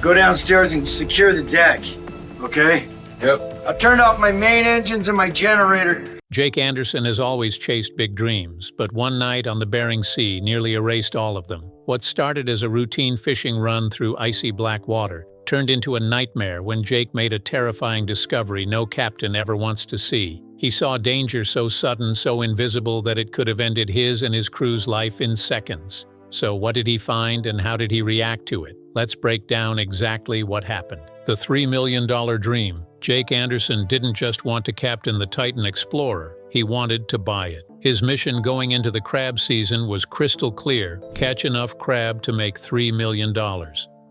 Go downstairs and secure the deck, okay? Yep. I've turned off my main engines and my generator. Jake Anderson has always chased big dreams, but one night on the Bering Sea nearly erased all of them. What started as a routine fishing run through icy black water turned into a nightmare when Jake made a terrifying discovery no captain ever wants to see. He saw danger so sudden, so invisible that it could have ended his and his crew's life in seconds. So what did he find and how did he react to it? Let's break down exactly what happened. The $3 million dream. Jake Anderson didn't just want to captain the Titan Explorer, he wanted to buy it. His mission going into the crab season was crystal clear: catch enough crab to make $3 million.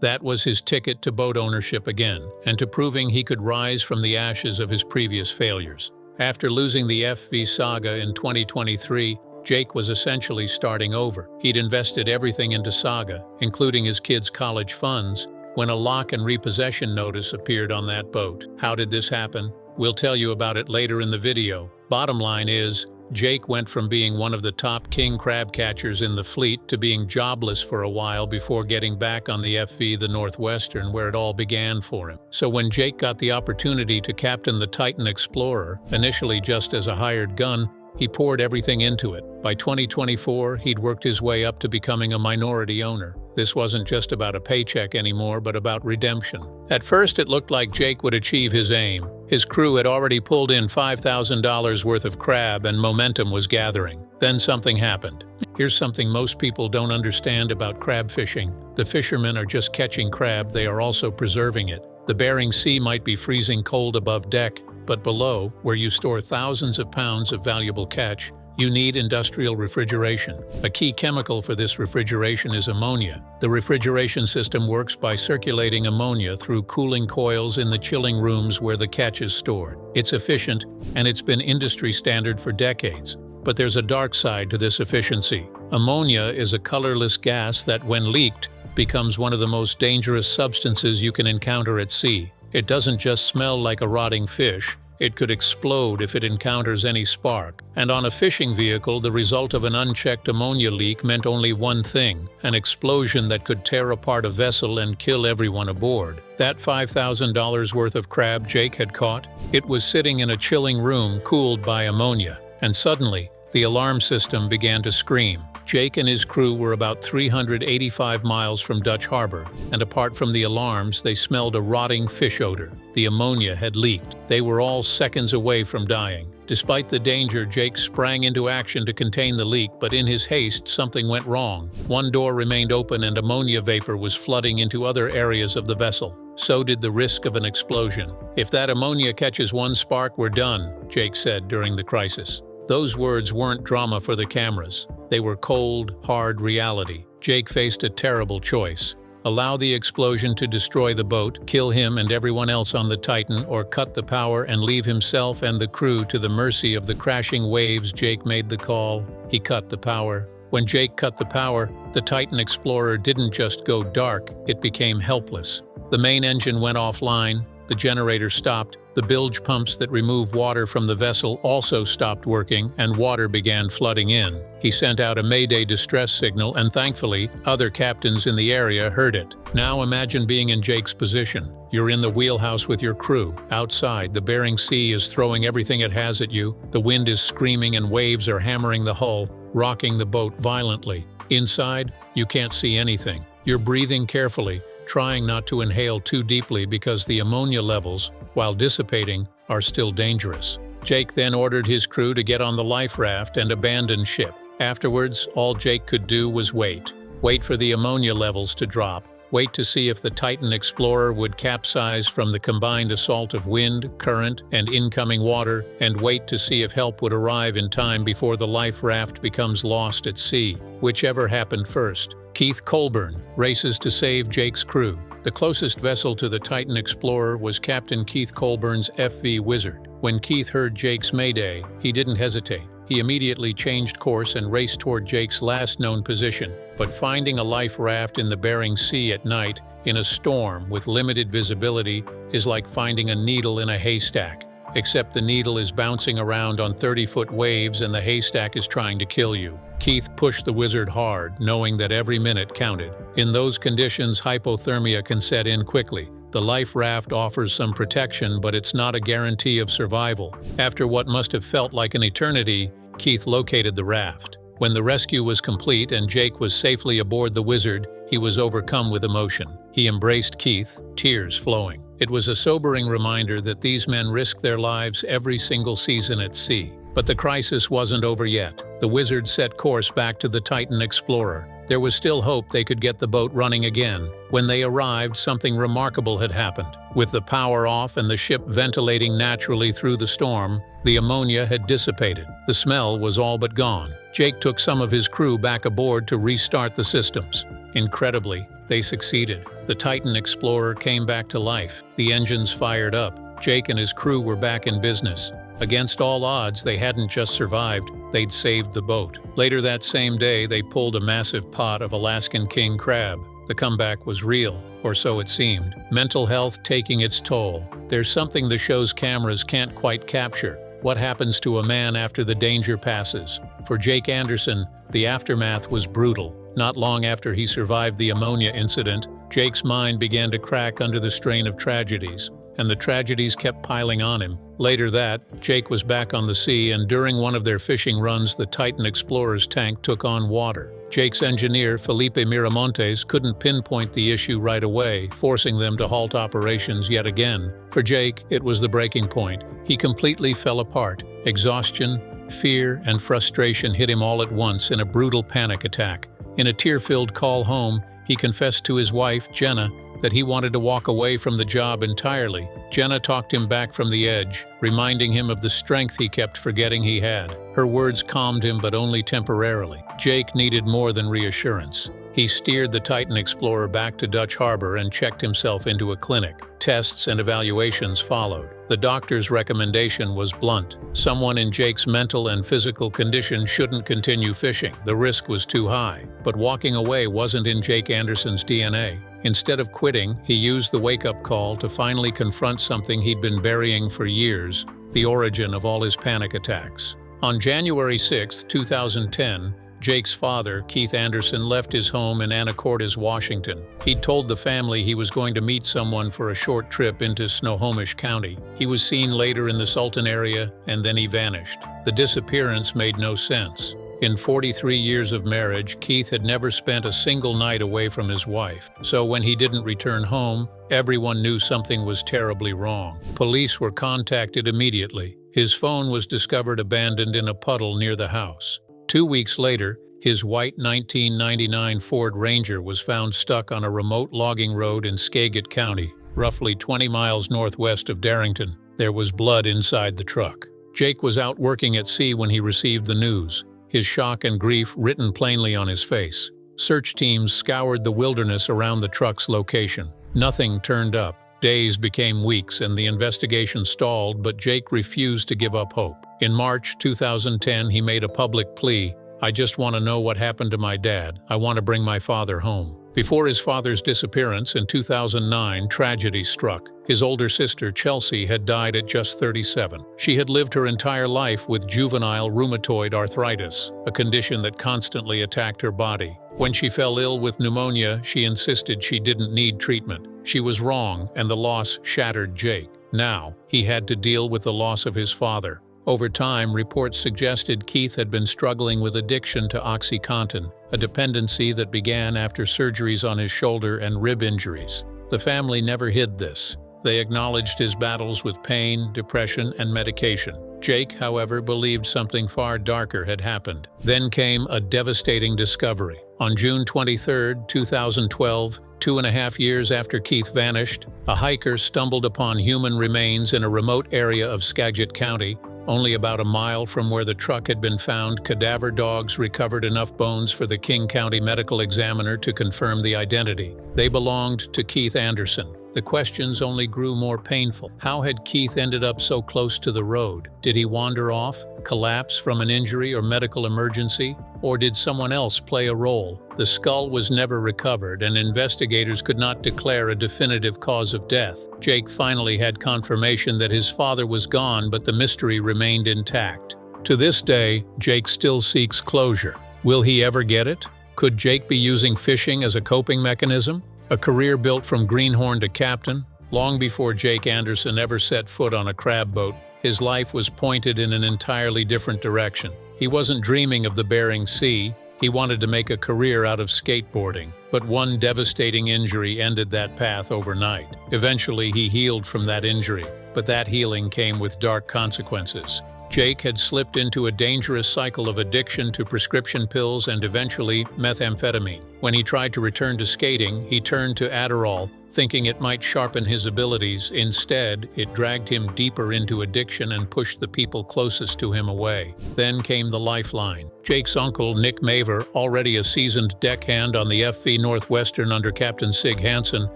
That was his ticket to boat ownership again, and to proving he could rise from the ashes of his previous failures. After losing the FV Saga in 2023, Jake was essentially starting over. He'd invested everything into Saga, including his kids' college funds, when a lock and repossession notice appeared on that boat. How did this happen? We'll tell you about it later in the video. Bottom line is, Jake went from being one of the top king crab catchers in the fleet to being jobless for a while before getting back on the FV the Northwestern, where it all began for him. So when Jake got the opportunity to captain the Titan Explorer, initially just as a hired gun, he poured everything into it. By 2024, he'd worked his way up to becoming a minority owner. This wasn't just about a paycheck anymore, but about redemption. At first, it looked like Jake would achieve his aim. His crew had already pulled in $5,000 worth of crab and momentum was gathering. Then something happened. Here's something most people don't understand about crab fishing. The fishermen are just catching crab, they are also preserving it. The Bering Sea might be freezing cold above deck, but below, where you store thousands of pounds of valuable catch, you need industrial refrigeration. A key chemical for this refrigeration is ammonia. The refrigeration system works by circulating ammonia through cooling coils in the chilling rooms where the catch is stored. It's efficient, and it's been industry standard for decades. But there's a dark side to this efficiency. Ammonia is a colorless gas that, when leaked, becomes one of the most dangerous substances you can encounter at sea. It doesn't just smell like a rotting fish. It could explode if it encounters any spark. And on a fishing vehicle, the result of an unchecked ammonia leak meant only one thing: an explosion that could tear apart a vessel and kill everyone aboard. That $5,000 worth of crab Jake had caught, it was sitting in a chilling room cooled by ammonia. And suddenly, the alarm system began to scream. Jake and his crew were about 385 miles from Dutch Harbor, and apart from the alarms, they smelled a rotting fish odor. The ammonia had leaked. They were all seconds away from dying. Despite the danger, Jake sprang into action to contain the leak, but in his haste, something went wrong. One door remained open and ammonia vapor was flooding into other areas of the vessel. So did the risk of an explosion. "If that ammonia catches one spark, we're done," Jake said during the crisis. Those words weren't drama for the cameras. They were cold, hard reality. Jake faced a terrible choice: allow the explosion to destroy the boat, kill him and everyone else on the Titan, or cut the power and leave himself and the crew to the mercy of the crashing waves. Jake made the call. He cut the power. When Jake cut the power, the Titan Explorer didn't just go dark, it became helpless. The main engine went offline, the generator stopped, the bilge pumps that remove water from the vessel also stopped working, and water began flooding in. He sent out a Mayday distress signal, and thankfully, other captains in the area heard it. Now imagine being in Jake's position. You're in the wheelhouse with your crew. Outside, the Bering Sea is throwing everything it has at you. The wind is screaming and waves are hammering the hull, rocking the boat violently. Inside, you can't see anything. You're breathing carefully, trying not to inhale too deeply because the ammonia levels, while dissipating, are still dangerous. Jake then ordered his crew to get on the life raft and abandon ship. Afterwards, all Jake could do was wait. Wait for the ammonia levels to drop. Wait to see if the Titan Explorer would capsize from the combined assault of wind, current, and incoming water, and wait to see if help would arrive in time before the life raft becomes lost at sea. Whichever happened first. Keith Colburn races to save Jake's crew. The closest vessel to the Titan Explorer was Captain Keith Colburn's FV Wizard. When Keith heard Jake's mayday, he didn't hesitate. He immediately changed course and raced toward Jake's last known position. But finding a life raft in the Bering Sea at night, in a storm with limited visibility, is like finding a needle in a haystack. except the needle is bouncing around on 30-foot waves and the haystack is trying to kill you. Keith pushed the wizard hard, knowing that every minute counted. In those conditions, hypothermia can set in quickly. The life raft offers some protection, but it's not a guarantee of survival. After what must have felt like an eternity, Keith located the raft. When the rescue was complete and Jake was safely aboard the wizard, he was overcome with emotion. He embraced Keith, tears flowing. It was a sobering reminder that these men risk their lives every single season at sea. But the crisis wasn't over yet. The wizard set course back to the Titan Explorer. There was still hope they could get the boat running again. When they arrived, something remarkable had happened. With the power off and the ship ventilating naturally through the storm, the ammonia had dissipated. The smell was all but gone. Jake took some of his crew back aboard to restart the systems. Incredibly, they succeeded. The Titan Explorer came back to life. The engines fired up. Jake and his crew were back in business. Against all odds, they hadn't just survived, they'd saved the boat. Later that same day, they pulled a massive pot of Alaskan king crab. The comeback was real, or so it seemed. Mental health taking its toll. There's something the show's cameras can't quite capture. What happens to a man after the danger passes? For Jake Anderson, the aftermath was brutal. Not long after he survived the ammonia incident, Jake's mind began to crack under the strain of tragedies, and the tragedies kept piling on him. Later that, Jake was back on the sea, and during one of their fishing runs, the Titan Explorer's tank took on water. Jake's engineer, Felipe Miramontes, couldn't pinpoint the issue right away, forcing them to halt operations yet again. For Jake, it was the breaking point. He completely fell apart. Exhaustion, fear, and frustration hit him all at once in a brutal panic attack. In a tear-filled call home, he confessed to his wife, Jenna, that he wanted to walk away from the job entirely. Jenna talked him back from the edge, reminding him of the strength he kept forgetting he had. Her words calmed him, but only temporarily. Jake needed more than reassurance. He steered the Titan Explorer back to Dutch Harbor and checked himself into a clinic. Tests and evaluations followed. The doctor's recommendation was blunt. Someone in Jake's mental and physical condition shouldn't continue fishing. The risk was too high. But walking away wasn't in Jake Anderson's DNA. Instead of quitting, he used the wake-up call to finally confront something he'd been burying for years, the origin of all his panic attacks. On January 6, 2010, Jake's father, Keith Anderson, left his home in Anacortes, Washington. He'd told the family he was going to meet someone for a short trip into Snohomish County. He was seen later in the Sultan area, and then he vanished. The disappearance made no sense. In 43 years of marriage, Keith had never spent a single night away from his wife. So when he didn't return home, everyone knew something was terribly wrong. Police were contacted immediately. His phone was discovered abandoned in a puddle near the house. 2 weeks later, his white 1999 Ford Ranger was found stuck on a remote logging road in Skagit County, roughly 20 miles northwest of Darrington. There was blood inside the truck. Jake was out working at sea when he received the news, his shock and grief written plainly on his face. Search teams scoured the wilderness around the truck's location. Nothing turned up. Days became weeks and the investigation stalled, but Jake refused to give up hope. In March 2010, he made a public plea. "I just want to know what happened to my dad. I want to bring my father home." Before his father's disappearance in 2009, tragedy struck. His older sister, Chelsea, had died at just 37. She had lived her entire life with juvenile rheumatoid arthritis, a condition that constantly attacked her body. When she fell ill with pneumonia, she insisted she didn't need treatment. She was wrong, and the loss shattered Jake. Now, he had to deal with the loss of his father. Over time, reports suggested Keith had been struggling with addiction to OxyContin, a dependency that began after surgeries on his shoulder and rib injuries. The family never hid this. They acknowledged his battles with pain, depression, and medication. Jake, however, believed something far darker had happened. Then came a devastating discovery. On June 23, 2012, 2.5 years after Keith vanished, a hiker stumbled upon human remains in a remote area of Skagit County. Only about a mile from where the truck had been found, cadaver dogs recovered enough bones for the King County medical examiner to confirm the identity. They belonged to Keith Anderson. The questions only grew more painful. How had Keith ended up so close to the road? Did he wander off, collapse from an injury or medical emergency? Or did someone else play a role? The skull was never recovered, and investigators could not declare a definitive cause of death. Jake finally had confirmation that his father was gone, but the mystery remained intact. To this day, Jake still seeks closure. Will he ever get it? Could Jake be using fishing as a coping mechanism? A career built from greenhorn to captain? Long before Jake Anderson ever set foot on a crab boat, his life was pointed in an entirely different direction. He wasn't dreaming of the Bering Sea. He wanted to make a career out of skateboarding. But one devastating injury ended that path overnight. Eventually, he healed from that injury, but that healing came with dark consequences. Jake had slipped into a dangerous cycle of addiction to prescription pills and eventually methamphetamine. When he tried to return to skating, he turned to Adderall, thinking it might sharpen his abilities. Instead, it dragged him deeper into addiction and pushed the people closest to him away. Then came the lifeline. Jake's uncle, Nick Maver, already a seasoned deckhand on the FV Northwestern under Captain Sig Hansen,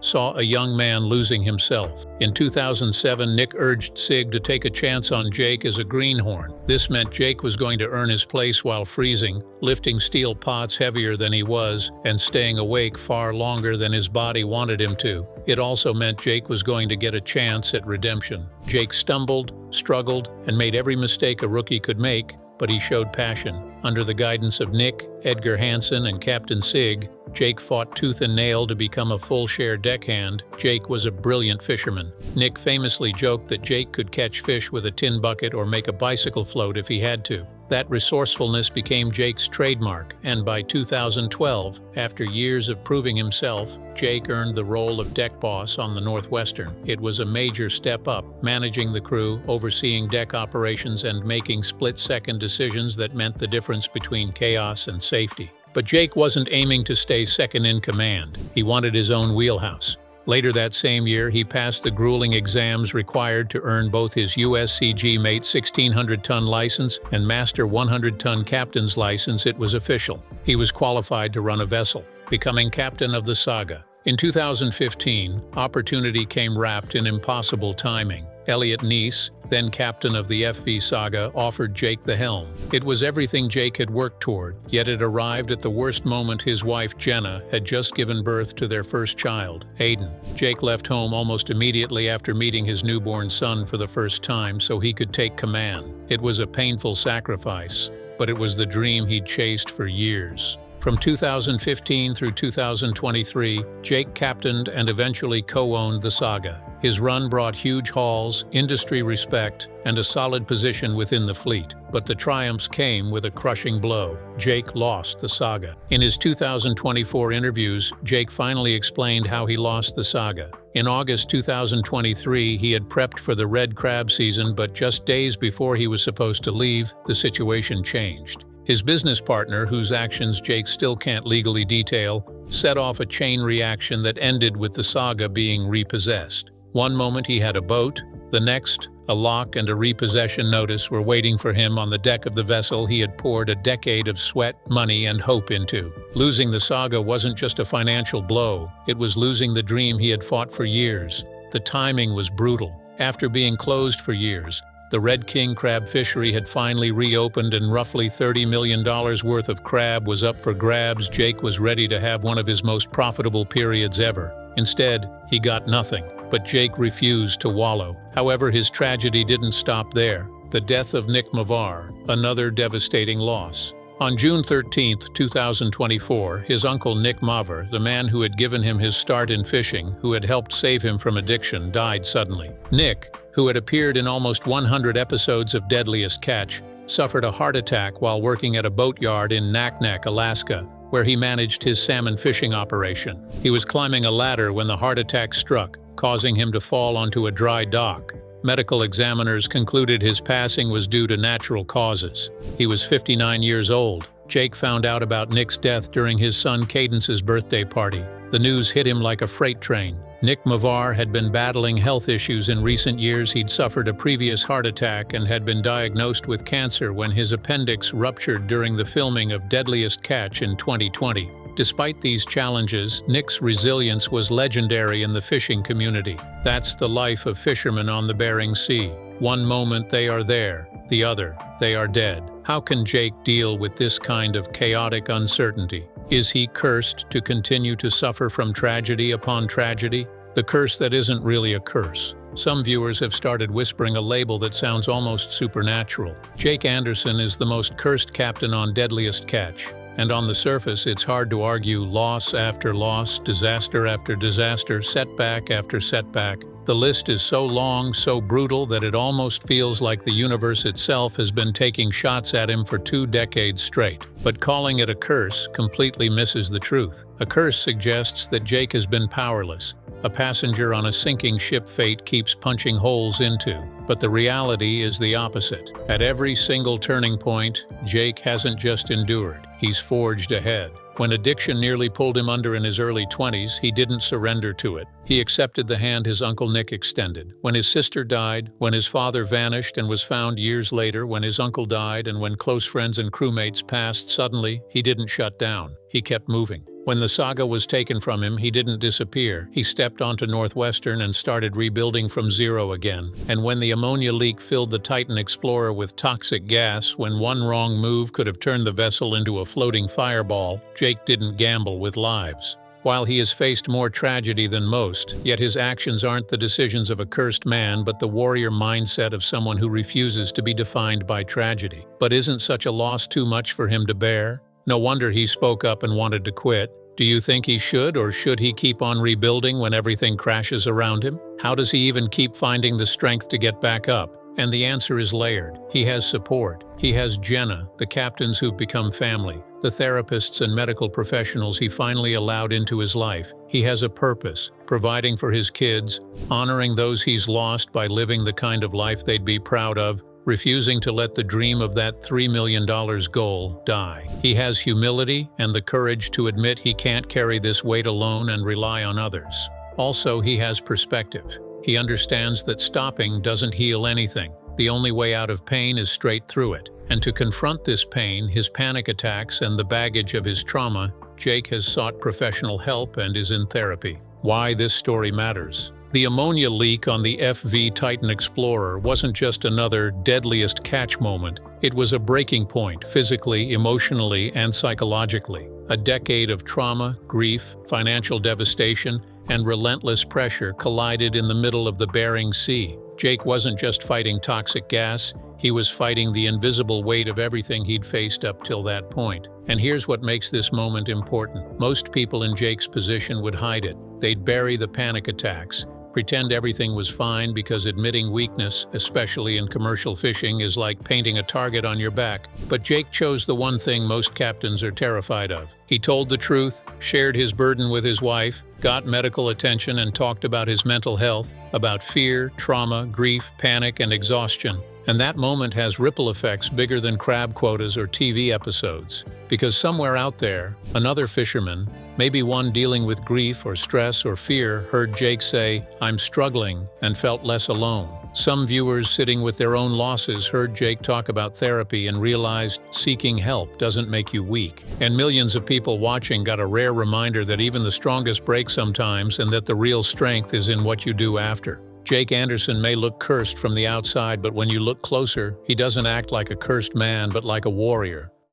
saw a young man losing himself. In 2007, Nick urged Sig to take a chance on Jake as a greenhorn. This meant Jake was going to earn his place while freezing, lifting steel pots heavier than he was, and staying awake far longer than his body wanted him to. It also meant Jake was going to get a chance at redemption. Jake stumbled, struggled, and made every mistake a rookie could make, but he showed passion. Under the guidance of Nick, Edgar Hansen, and Captain Sig, Jake fought tooth and nail to become a full-share deckhand. Jake was a brilliant fisherman. Nick famously joked that Jake could catch fish with a tin bucket or make a bicycle float if he had to. That resourcefulness became Jake's trademark, and by 2012, after years of proving himself, Jake earned the role of deck boss on the Northwestern. It was a major step up, managing the crew, overseeing deck operations, and making split-second decisions that meant the difference between chaos and safety. But Jake wasn't aiming to stay second in command. He wanted his own wheelhouse. Later that same year, he passed the grueling exams required to earn both his USCG Mate 1600-ton license and Master 100-ton captain's license. It was official. He was qualified to run a vessel, becoming captain of the Saga. In 2015, opportunity came wrapped in impossible timing. Elliot Neese, then captain of the FV Saga, offered Jake the helm. It was everything Jake had worked toward, yet it arrived at the worst moment. His wife, Jenna, had just given birth to their first child, Aiden. Jake left home almost immediately after meeting his newborn son for the first time so he could take command. It was a painful sacrifice, but it was the dream he'd chased for years. From 2015 through 2023, Jake captained and eventually co-owned the Saga. His run brought huge hauls, industry respect, and a solid position within the fleet. But the triumphs came with a crushing blow. Jake lost the Saga. In his 2024 interviews, Jake finally explained how he lost the Saga. In August 2023, he had prepped for the red crab season, but just days before he was supposed to leave, the situation changed. His business partner, whose actions Jake still can't legally detail, set off a chain reaction that ended with the Saga being repossessed. One moment he had a boat, the next, a lock and a repossession notice were waiting for him on the deck of the vessel he had poured a decade of sweat, money, and hope into. Losing the Saga wasn't just a financial blow, it was losing the dream he had fought for years. The timing was brutal. After being closed for years, the Red King crab fishery had finally reopened and roughly $30 million worth of crab was up for grabs. Jake was ready to have one of his most profitable periods ever. Instead, he got nothing. But Jake refused to wallow. However, his tragedy didn't stop there. The death of Nick Mavar, another devastating loss. On June 13, 2024, his uncle Nick Mavar, the man who had given him his start in fishing, who had helped save him from addiction, died suddenly. Nick, who had appeared in almost 100 episodes of Deadliest Catch, suffered a heart attack while working at a boatyard in Naknek, Alaska, where he managed his salmon fishing operation. He was climbing a ladder when the heart attack struck, causing him to fall onto a dry dock. Medical examiners concluded his passing was due to natural causes. He was 59 years old. Jake found out about Nick's death during his son Cadence's birthday party. The news hit him like a freight train. Nick Mavar had been battling health issues in recent years. He'd suffered a previous heart attack and had been diagnosed with cancer when his appendix ruptured during the filming of Deadliest Catch in 2020. Despite these challenges, Nick's resilience was legendary in the fishing community. That's the life of fishermen on the Bering Sea. One moment they are there, the other, they are dead. How can Jake deal with this kind of chaotic uncertainty? Is he cursed to continue to suffer from tragedy upon tragedy? The curse that isn't really a curse. Some viewers have started whispering a label that sounds almost supernatural. Jake Anderson is the most cursed captain on Deadliest Catch. And on the surface, it's hard to argue loss after loss, disaster after disaster, setback after setback. The list is so long, so brutal, that it almost feels like the universe itself has been taking shots at him for 2 decades straight. But calling it a curse completely misses the truth. A curse suggests that Jake has been powerless, a passenger on a sinking ship fate keeps punching holes into. But the reality is the opposite. At every single turning point, Jake hasn't just endured, he's forged ahead. When addiction nearly pulled him under in his early 20s, he didn't surrender to it. He accepted the hand his Uncle Nick extended. When his sister died, when his father vanished and was found years later, when his uncle died, and when close friends and crewmates passed suddenly, he didn't shut down. He kept moving. When the saga was taken from him, he didn't disappear. He stepped onto Northwestern and started rebuilding from zero again. And when the ammonia leak filled the Titan Explorer with toxic gas, when one wrong move could have turned the vessel into a floating fireball, Jake didn't gamble with lives. While he has faced more tragedy than most, yet his actions aren't the decisions of a cursed man, but the warrior mindset of someone who refuses to be defined by tragedy. But isn't such a loss too much for him to bear? No wonder he spoke up and wanted to quit. Do you think he should, or should he keep on rebuilding when everything crashes around him? How does he even keep finding the strength to get back up? And the answer is layered. He has support. He has Jenna, the captains who've become family, the therapists and medical professionals he finally allowed into his life. He has a purpose, providing for his kids, honoring those he's lost by living the kind of life they'd be proud of, refusing to let the dream of that $3 million goal die. He has humility and the courage to admit he can't carry this weight alone and rely on others. Also, he has perspective. He understands that stopping doesn't heal anything. The only way out of pain is straight through it. And to confront this pain, his panic attacks, and the baggage of his trauma, Jake has sought professional help and is in therapy. Why this story matters. The ammonia leak on the FV Titan Explorer wasn't just another Deadliest Catch moment. It was a breaking point, physically, emotionally, and psychologically. A decade of trauma, grief, financial devastation, and relentless pressure collided in the middle of the Bering Sea. Jake wasn't just fighting toxic gas, he was fighting the invisible weight of everything he'd faced up till that point. And here's what makes this moment important. Most people in Jake's position would hide it. They'd bury the panic attacks, pretend everything was fine, because admitting weakness, especially in commercial fishing, is like painting a target on your back. But Jake chose the one thing most captains are terrified of. He told the truth, shared his burden with his wife, got medical attention, and talked about his mental health, about fear, trauma, grief, panic, and exhaustion. And that moment has ripple effects bigger than crab quotas or TV episodes. Because somewhere out there, another fisherman, maybe one dealing with grief or stress or fear, heard Jake say, "I'm struggling," and felt less alone. Some viewers sitting with their own losses heard Jake talk about therapy and realized seeking help doesn't make you weak. And millions of people watching got a rare reminder that even the strongest break sometimes, and that the real strength is in what you do after. Jake Anderson may look cursed from the outside, but when you look closer, he doesn't act like a cursed man, but like a warrior.